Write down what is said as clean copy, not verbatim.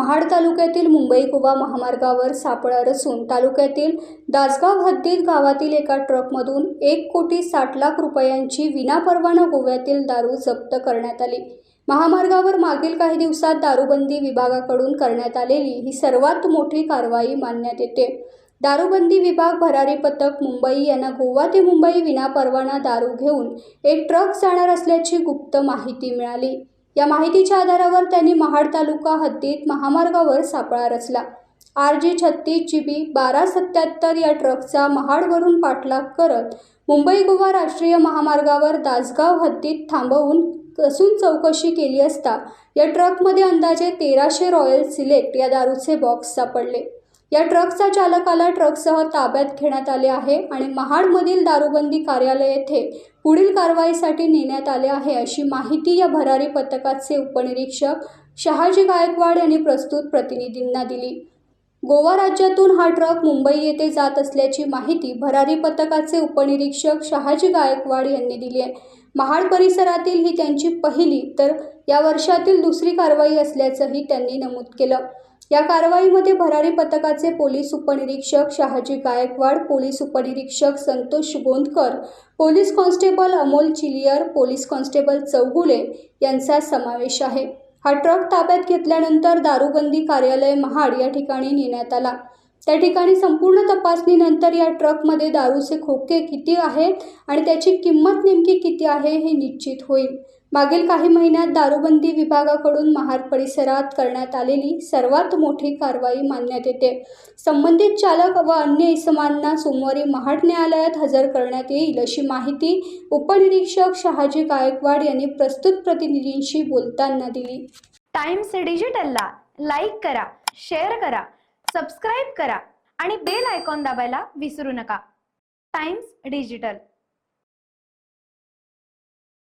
महाड तालुक्यातील मुंबई गोवा महामार्गावर सापळा रचून तालुक्यातील दासगाव हद्दीत गावातील एका ट्रकमधून 1,60,00,000 रुपयांची विनापरवाना गोव्यातील दारू जप्त करण्यात आली। महामार्गावर मागील काही दिवसात दारूबंदी विभागाकडून करण्यात आलेली ही सर्वात मोठी कारवाई मानण्यात येते। दारूबंदी विभाग भरारी पथक मुंबई यांना गोवा ते मुंबई विनापरवाना दारू घेऊन एक ट्रक जाणार असल्याची गुप्त माहिती मिळाली। या माहितीच्या आधारावर त्यांनी महाड तालुका हद्दीत महामार्गावर सापळा रचला। RG 36GB 1277 या ट्रकचा महाडवरून पाठलाग करत मुंबई गोवा राष्ट्रीय महामार्गावर दासगाव हद्दीत थांबवून कसून चौकशी केली असता या ट्रकमध्ये अंदाजे 1300 रॉयल सिलेक्ट या दारूचे बॉक्स सापडले। या ट्रकचा चालकाला ट्रकसह ताब्यात घेण्यात आले आहे आणि महाडमधील दारूबंदी कार्यालय येथे पुढील कारवाईसाठी नेण्यात आले आहे, अशी माहिती या भरारी पथकाचे उपनिरीक्षक शहाजी गायकवाड यांनी प्रस्तुत प्रतिनिधींना दिली। गोवा राज्यातून हा ट्रक मुंबई येथे जात असल्याची माहिती भरारी पथकाचे उपनिरीक्षक शहाजी गायकवाड यांनी दिली आहे। महाड परिसरातील ही त्यांची पहिली तर या वर्षातील दुसरी कारवाई असल्याचंही त्यांनी नमूद केलं। या कारवाईमध्ये भरारी पथकाचे पोलीस उपनिरीक्षक शहाजी गायकवाड, पोलीस उपनिरीक्षक Santosh Gondkar, police constable Amol Chiliyar, police constable Chougule यांचा समावेश आहे। हा ट्रक ताब्यात घेतल्यानंतर दारूबंदी कार्यालय महाड या ठिकाणी नेण्यात आला। त्या ठिकाणी संपूर्ण तपासणीनंतर या ट्रकमध्ये दारूचे खोके किती आहेत आणि त्याची किंमत नेमकी किती आहे हे निश्चित होईल। मागील काही महिन्यात दारूबंदी विभागाकडून महाड परिसरात करण्यात आलेली सर्वात मोठी कारवाई मानण्यात येते। संबंधित चालक व अन्य इसमांना सोमवारी महाड न्यायालयात हजर करण्यात येईल, अशी माहिती उपनिरीक्षक शहाजी गायकवाड यांनी प्रस्तुत प्रतिनिधींशी बोलताना दिली। टाइम्स डिजिटलला लाईक करा, शेअर करा, सबस्क्राइब करा आणि बेल आयकॉन दाबायला विसरू नका। Times digital.